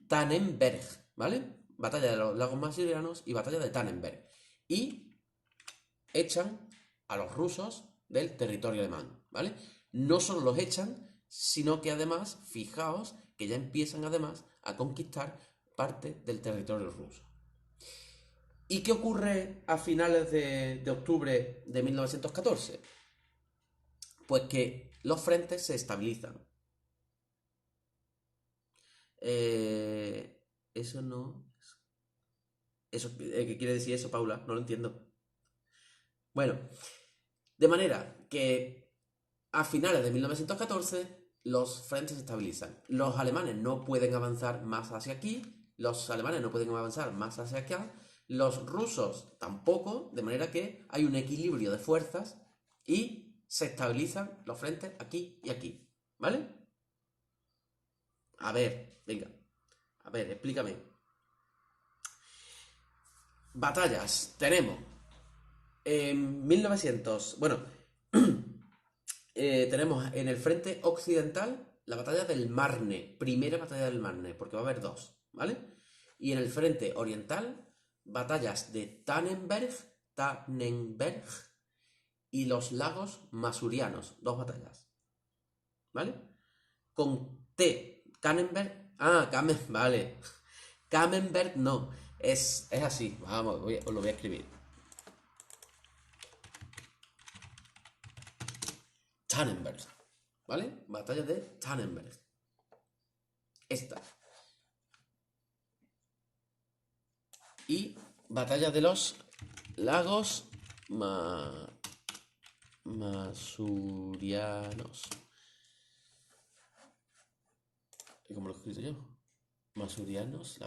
Tannenberg, ¿vale? Batalla de los lagos Masurianos y batalla de Tannenberg. Y echan a los rusos del territorio alemán, ¿vale? No solo los echan, sino que además, fijaos, que ya empiezan además a conquistar parte del territorio ruso. ¿Y qué ocurre a finales de octubre de 1914? Pues que los frentes se estabilizan. Eso no... ¿Qué quiere decir eso, Paula? No lo entiendo. Bueno, de manera que a finales de 1914 los frentes se estabilizan. Los alemanes no pueden avanzar más hacia aquí, los alemanes no pueden avanzar más hacia acá, los rusos tampoco, de manera que hay un equilibrio de fuerzas y se estabilizan los frentes aquí y aquí, ¿vale? A ver, venga, a ver, explícame. Batallas, tenemos en 1900, bueno, tenemos en el frente occidental la batalla del Marne, primera batalla del Marne, porque va a haber dos, ¿vale? Y en el frente oriental, batallas de Tannenberg y los lagos masurianos, dos batallas, ¿vale? Con T, Kannenberg, vale, Kamenberg no, es así, vamos, os lo voy a escribir. Tannenberg, ¿vale? Batalla de Tannenberg. Esta. Y batalla de los lagos masurianos. ¿Cómo lo he escrito yo? Masurianos.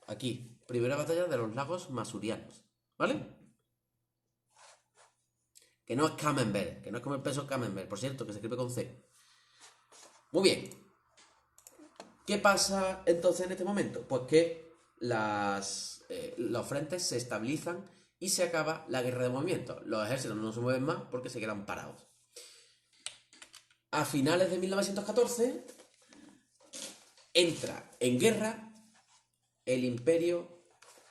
Aquí. Primera batalla de los lagos masurianos. ¿Vale? Que no es Camembert. Que no es como el peso Camembert. Por cierto, que se escribe con C. Muy bien. ¿Qué pasa entonces en este momento? Pues que los frentes se estabilizan y se acaba la guerra de movimiento. Los ejércitos no se mueven más porque se quedan parados. A finales de 1914 entra en guerra el imperio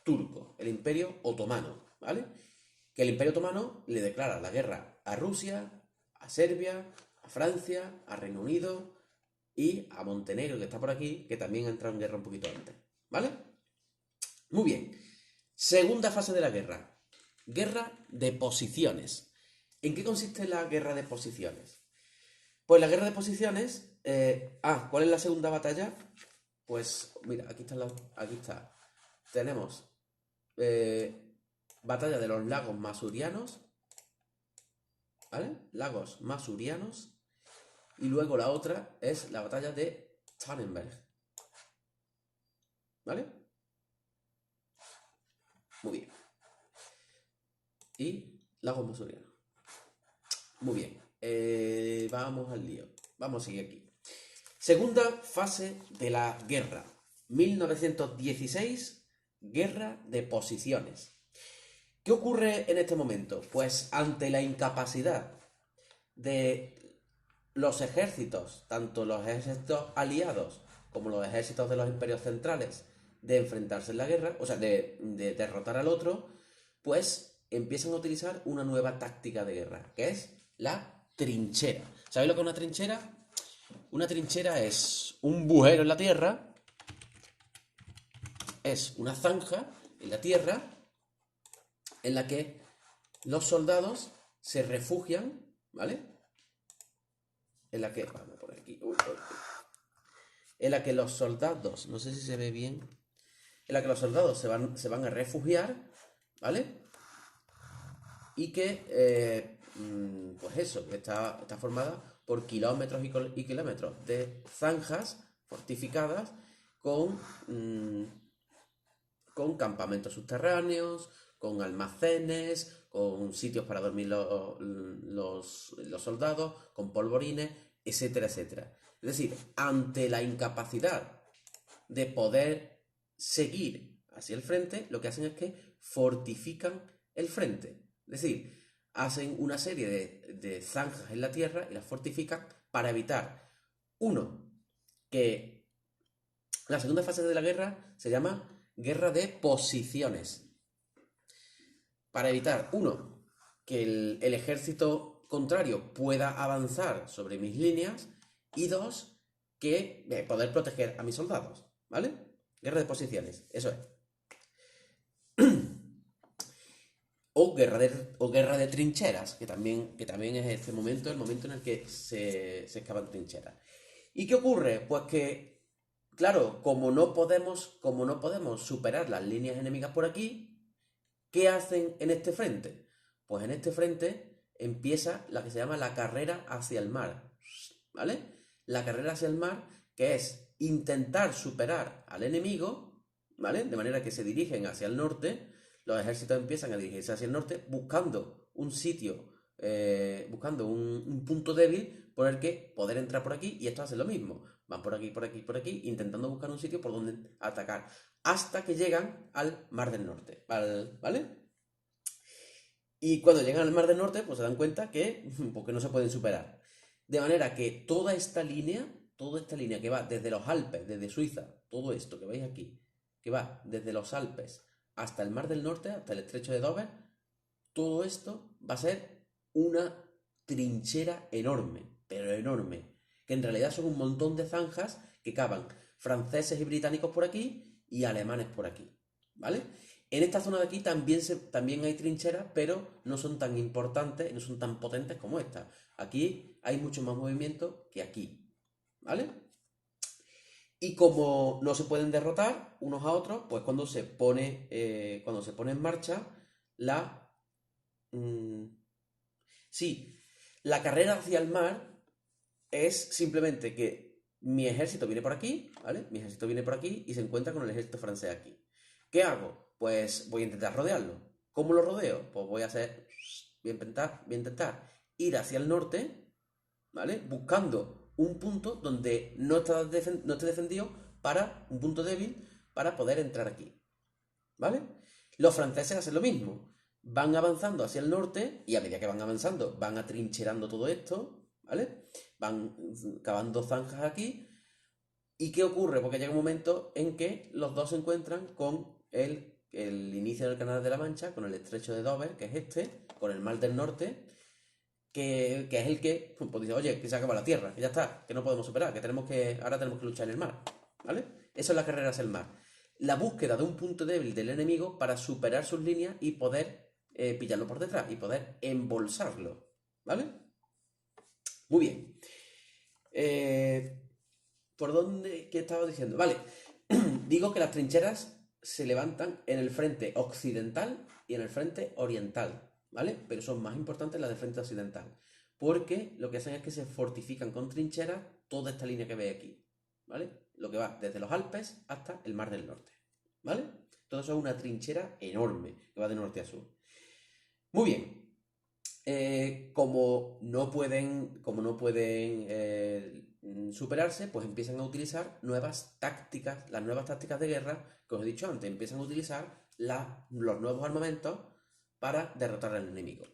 turco, el imperio otomano, ¿vale? Que el imperio otomano le declara la guerra a Rusia, a Serbia, a Francia, a Reino Unido y a Montenegro, que está por aquí, que también ha entrado en guerra un poquito antes, ¿vale? Muy bien. Segunda fase de la guerra. Guerra de posiciones. ¿En qué consiste la guerra de posiciones? Pues la guerra de posiciones... ¿cuál es la segunda batalla? Pues mira, aquí está. Tenemos batalla de los lagos masurianos, ¿vale? Lagos masurianos. Y luego la otra es la batalla de Tannenberg, ¿vale? Muy bien. Y lagos masurianos. Muy bien. Vamos al lío. Vamos a seguir aquí. Segunda fase de la guerra. 1916, guerra de posiciones. ¿Qué ocurre en este momento? Pues ante la incapacidad de los ejércitos, tanto los ejércitos aliados como los ejércitos de los imperios centrales, de enfrentarse en la guerra, o sea, de derrotar al otro, pues empiezan a utilizar una nueva táctica de guerra, que es la trinchera. ¿Sabéis lo que es una trinchera? Una trinchera es un bujero en la tierra, es una zanja en la tierra en la que los soldados se refugian, ¿vale? En la que, vamos por aquí, en la que los soldados, no sé si se ve bien, en la que los soldados se van a refugiar, ¿vale? Y que, pues eso, está formada por kilómetros y kilómetros de zanjas fortificadas con campamentos subterráneos, con almacenes, con sitios para dormir los soldados, con polvorines, etcétera, etcétera. Es decir, ante la incapacidad de poder seguir hacia el frente, lo que hacen es que fortifican el frente. Es decir, hacen una serie de zanjas en la tierra y las fortifican para evitar, uno, que la segunda fase de la guerra se llama guerra de posiciones. Para evitar, uno, que el ejército contrario pueda avanzar sobre mis líneas y dos, que poder proteger a mis soldados, ¿vale? Guerra de posiciones, eso es. O guerra de trincheras, que también es este momento, el momento en el que se excavan trincheras. ¿Y qué ocurre? Pues que, claro, como no podemos superar las líneas enemigas por aquí, ¿qué hacen en este frente? Pues en este frente empieza la que se llama la carrera hacia el mar, ¿vale? la carrera hacia el mar, que es intentar superar al enemigo, ¿vale? De manera que se dirigen hacia el norte, los ejércitos empiezan a dirigirse hacia el norte buscando un sitio, buscando un punto débil por el que poder entrar por aquí, y esto hace lo mismo. Van por aquí, por aquí, por aquí, intentando buscar un sitio por donde atacar, hasta que llegan al Mar del Norte, ¿vale? Y cuando llegan al Mar del Norte, pues se dan cuenta que, porque no se pueden superar. De manera que toda esta línea que va desde los Alpes, desde Suiza, todo esto que veis aquí, que va desde los Alpes hasta el Mar del Norte, hasta el Estrecho de Dover, todo esto va a ser una trinchera enorme, pero enorme, que en realidad son un montón de zanjas que cavan franceses y británicos por aquí y alemanes por aquí, ¿vale? En esta zona de aquí también hay trincheras, pero no son tan importantes, no son tan potentes como esta. Aquí hay mucho más movimiento que aquí, ¿vale? Y como no se pueden derrotar unos a otros, pues cuando se pone en marcha la... sí, la carrera hacia el mar es simplemente que mi ejército viene por aquí, ¿vale? Mi ejército viene por aquí y se encuentra con el ejército francés aquí. ¿Qué hago? Pues voy a intentar rodearlo. ¿Cómo lo rodeo? Pues voy a intentar ir hacia el norte, ¿vale? Buscando un punto donde no esté defendido, para un punto débil, para poder entrar aquí, ¿vale? Los franceses hacen lo mismo. Van avanzando hacia el norte y a medida que van avanzando van atrincherando todo esto, ¿vale? Van cavando zanjas aquí. ¿Y qué ocurre? Porque llega un momento en que los dos se encuentran con el inicio del Canal de la Mancha, con el Estrecho de Dover, que es este, con el Mar del Norte, que es el que, pues dice, oye, que se acaba la tierra, que ya está, que no podemos superar, ahora tenemos que luchar en el mar, ¿vale? Eso es la carrera hacia el mar. La búsqueda de un punto débil del enemigo para superar sus líneas y poder pillarlo por detrás y poder embolsarlo, ¿vale? Muy bien. ¿Por dónde? ¿Qué estaba diciendo? Vale, digo que las trincheras se levantan en el frente occidental y en el frente oriental, ¿vale? Pero son más importantes las del frente occidental, porque lo que hacen es que se fortifican con trincheras toda esta línea que veis aquí, ¿vale? Lo que va desde los Alpes hasta el Mar del Norte, ¿vale? Todo eso es una trinchera enorme que va de norte a sur. Muy bien. Como no pueden superarse, pues empiezan a utilizar nuevas tácticas, las nuevas tácticas de guerra que os he dicho antes, empiezan a utilizar los nuevos armamentos para derrotar al enemigo.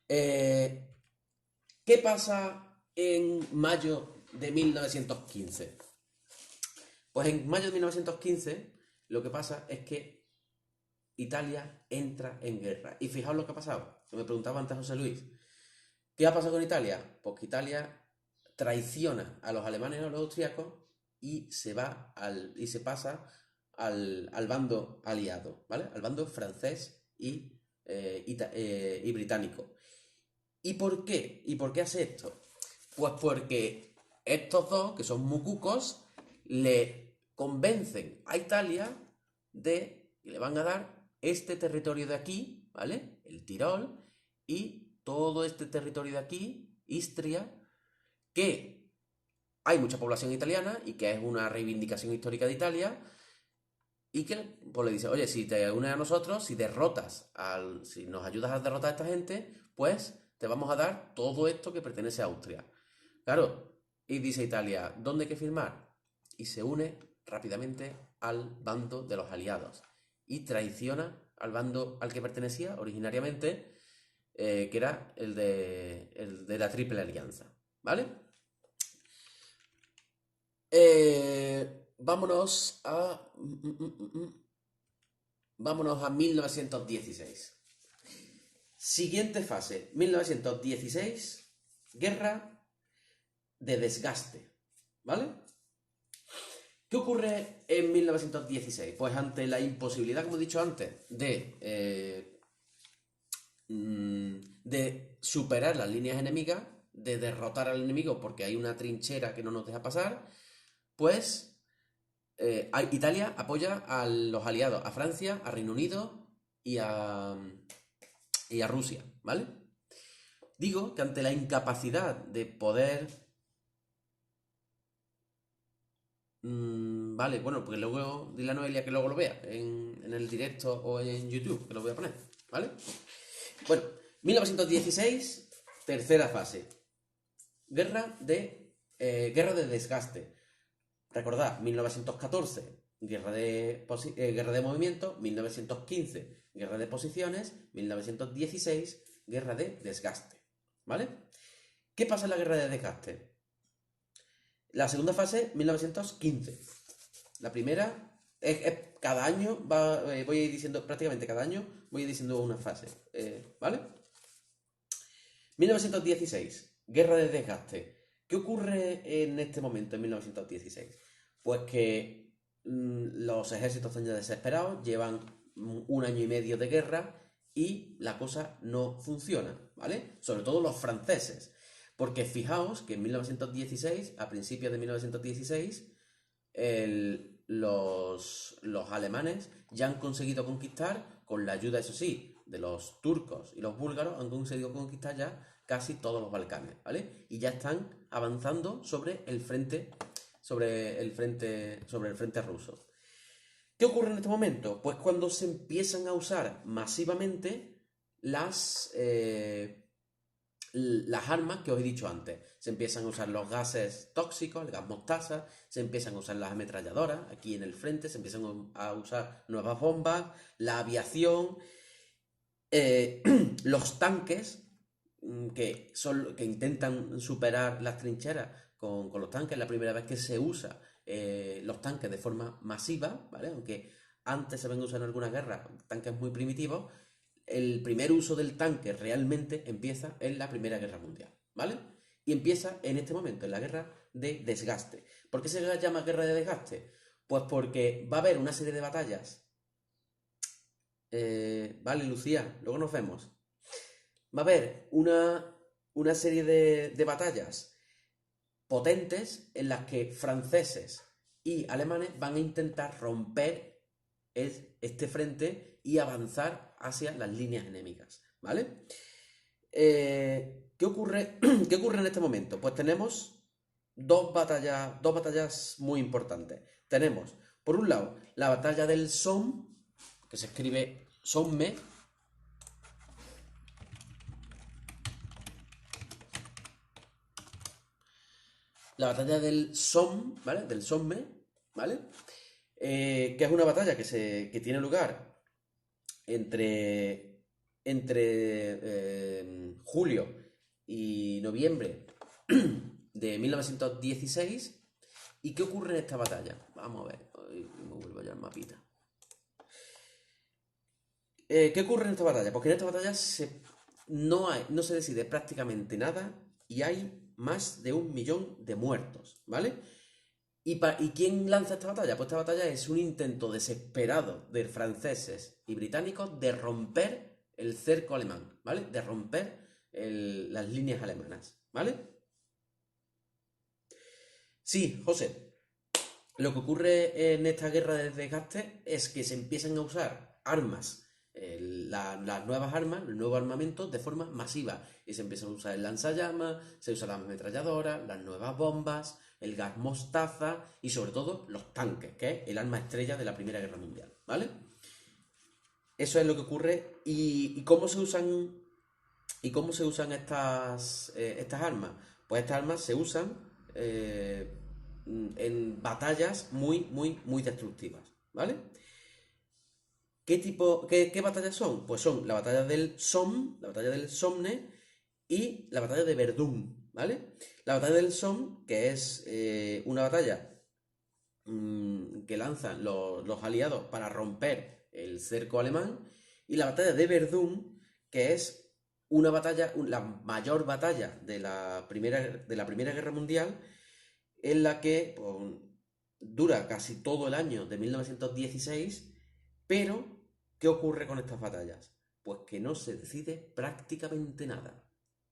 ¿Qué pasa en mayo de 1915? Pues en mayo de 1915 lo que pasa es que Italia entra en guerra. Y fijaos lo que ha pasado, que me preguntaba antes José Luis. ¿Qué ha pasado con Italia? Pues que Italia traiciona a los alemanes y a los austriacos y se pasa al bando aliado, ¿vale? Al bando francés y británico. ¿Y por qué? ¿Y por qué hace esto? Pues porque estos dos, que son mucucos, le convencen a Italia de que le van a dar este territorio de aquí, ¿vale? El Tirol, y todo este territorio de aquí, Istria, que hay mucha población italiana y que es una reivindicación histórica de Italia, y que pues, le dice, oye, si te unes a nosotros, si nos ayudas a derrotar a esta gente, pues te vamos a dar todo esto que pertenece a Austria. Claro, y dice Italia, ¿dónde hay que firmar? Y se une rápidamente al bando de los aliados y traiciona al bando al que pertenecía originariamente, que era el de la Triple Alianza, ¿vale? Vámonos a 1916. Siguiente fase, 1916, guerra de desgaste, ¿vale? ¿Qué ocurre en 1916? Pues ante la imposibilidad, como he dicho antes, de superar las líneas enemigas, de derrotar al enemigo porque hay una trinchera que no nos deja pasar, pues Italia apoya a los aliados, a Francia, a Reino Unido y a Rusia, ¿vale? Digo que ante la incapacidad de poder Vale, bueno, pues luego dile a Noelia que luego lo vea en el directo o en YouTube, que lo voy a poner, ¿vale? Bueno, 1916, tercera fase. Guerra de desgaste. Recordad, 1914, guerra de movimiento, 1915, guerra de posiciones, 1916, guerra de desgaste. ¿Vale? ¿Qué pasa en la guerra de desgaste? La segunda fase, 1915. La primera, cada año voy a ir diciendo, prácticamente cada año voy a ir diciendo una fase. ¿Vale? 1916, guerra de desgaste. ¿Qué ocurre en este momento, en 1916? Pues que los ejércitos están ya desesperados, llevan un año y medio de guerra y la cosa no funciona, ¿vale? Sobre todo los franceses. Porque fijaos que en 1916, a principios de 1916, los alemanes ya han conseguido conquistar, con la ayuda, eso sí, de los turcos y los búlgaros, han conseguido conquistar ya casi todos los Balcanes, ¿vale? Y ya están avanzando sobre el frente, sobre el frente ruso. ¿Qué ocurre en este momento? Pues cuando se empiezan a usar masivamente las armas que os he dicho antes. Se empiezan a usar los gases tóxicos, el gas mostaza, se empiezan a usar las ametralladoras aquí en el frente, se empiezan a usar nuevas bombas, la aviación, los tanques que intentan superar las trincheras con los tanques. Es la primera vez que se usa los tanques de forma masiva, ¿vale? Aunque antes se ven usar en alguna guerra tanques muy primitivos, el primer uso del tanque realmente empieza en la Primera Guerra Mundial, ¿vale? Y empieza en este momento, en la guerra de desgaste. ¿Por qué se llama guerra de desgaste? Pues porque va a haber una serie de batallas. Vale, Lucía, luego nos vemos. Va a haber una serie de batallas potentes en las que franceses y alemanes van a intentar romper este frente y avanzar hacia las líneas enemigas, ¿vale? ¿Qué ocurre? ¿Qué ocurre en este momento? Pues tenemos dos batallas muy importantes. Tenemos, por un lado, la batalla del Somme, que se escribe Somme. La batalla del Somme, ¿vale? Del Somme, ¿vale? Que es una batalla que tiene lugar entre julio y noviembre de 1916. ¿Y qué ocurre en esta batalla? Vamos a ver. Ay, me vuelvo ya el mapita. ¿Qué ocurre en esta batalla? Porque en esta batalla no se decide prácticamente nada y hay más de 1 millón de muertos, ¿vale? ¿Y quién lanza esta batalla? Pues esta batalla es un intento desesperado de franceses y británicos de romper el cerco alemán, ¿vale? De romper las líneas alemanas, ¿vale? Sí, José, lo que ocurre en esta guerra de desgaste es que se empiezan a usar armas, las nuevas armas, el nuevo armamento de forma masiva. Y se empiezan a usar el lanzallamas, se usan las ametralladoras, las nuevas bombas, el gas mostaza y sobre todo los tanques, que es el arma estrella de la Primera Guerra Mundial, ¿vale? Eso es lo que ocurre. ¿Y cómo se usan? ¿Y cómo se usan estas armas? Pues estas armas se usan en batallas muy, muy, muy destructivas, ¿vale? ¿Qué batallas son? Pues son la batalla del Somme, la batalla del Somme y la batalla de Verdún, ¿vale? La batalla del Somme, que es una batalla que lanzan los aliados para romper el cerco alemán, y la batalla de Verdún, que es una batalla, la mayor batalla de la Primera Guerra Mundial, en la que pues, dura casi todo el año de 1916, pero ¿qué ocurre con estas batallas? Pues que no se decide prácticamente nada,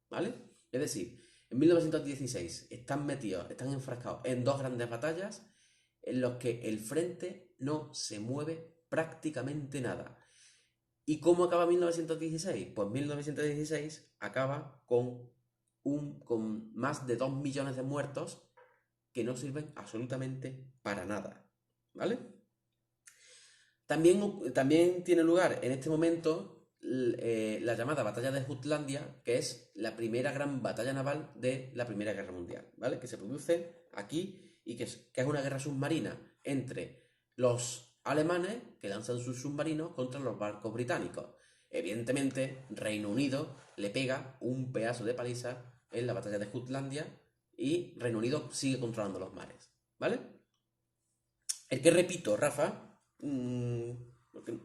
¿vale? Es decir, en 1916 están enfrascados en dos grandes batallas en los que el frente no se mueve prácticamente nada. ¿Y cómo acaba 1916? Pues 1916 acaba con más de 2 millones de muertos que no sirven absolutamente para nada, ¿vale? También tiene lugar en este momento la llamada Batalla de Jutlandia, que es la primera gran batalla naval de la Primera Guerra Mundial, ¿vale? Que se produce aquí y que es una guerra submarina entre los alemanes, que lanzan sus submarinos, contra los barcos británicos. Evidentemente, Reino Unido le pega un pedazo de paliza en la batalla de Jutlandia y Reino Unido sigue controlando los mares, ¿vale? El que repito, Rafa, porque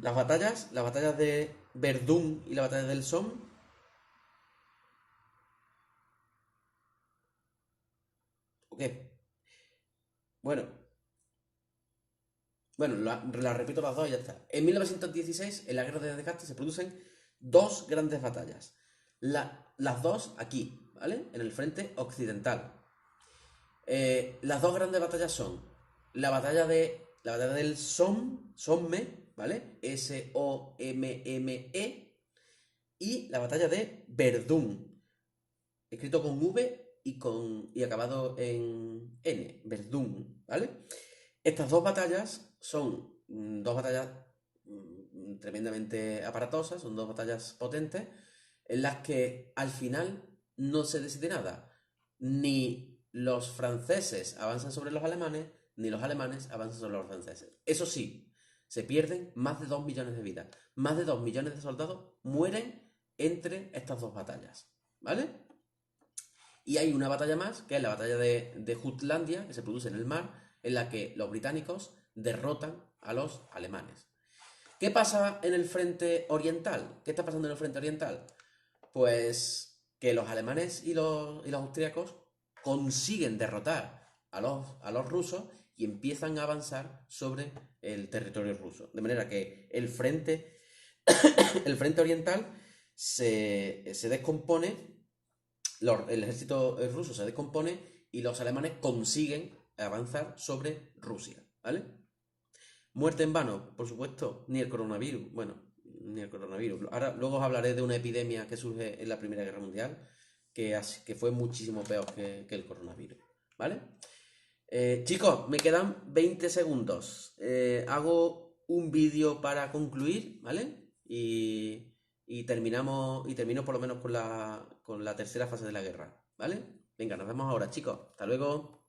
las batallas de Verdún y la batalla del Somme. ¿O qué? Bueno, bueno, la repito las dos y ya está. En 1916, en la guerra de Desgaste, se producen dos grandes batallas. Las dos aquí, ¿vale? En el frente occidental. Las dos grandes batallas son la batalla del Somme, ¿vale? Somme, y la batalla de Verdún, escrito con V y acabado en N, Verdún, ¿vale? Estas dos batallas son dos batallas tremendamente aparatosas, son dos batallas potentes, en las que al final no se decide nada. Ni los franceses avanzan sobre los alemanes, ni los alemanes avanzan sobre los franceses. Eso sí, se pierden más de 2 millones de vidas. Más de 2 millones de soldados mueren entre estas dos batallas, ¿vale? Y hay una batalla más, que es la batalla de Jutlandia, que se produce en el mar, en la que los británicos derrotan a los alemanes. ¿Qué pasa en el frente oriental? ¿Qué está pasando en el frente oriental? Pues que los alemanes y los austríacos consiguen derrotar a los rusos y empiezan a avanzar sobre el territorio ruso. De manera que el frente oriental se descompone, el ejército ruso se descompone y los alemanes consiguen avanzar sobre Rusia, ¿vale? Muerte en vano, por supuesto, ni el coronavirus. Bueno, ni el coronavirus. Ahora, luego os hablaré de una epidemia que surge en la Primera Guerra Mundial, que fue muchísimo peor que el coronavirus, ¿vale? Chicos, me quedan 20 segundos. Hago un vídeo para concluir, ¿vale? Y termino por lo menos con la tercera fase de la guerra, ¿vale? Venga, nos vemos ahora, chicos. Hasta luego.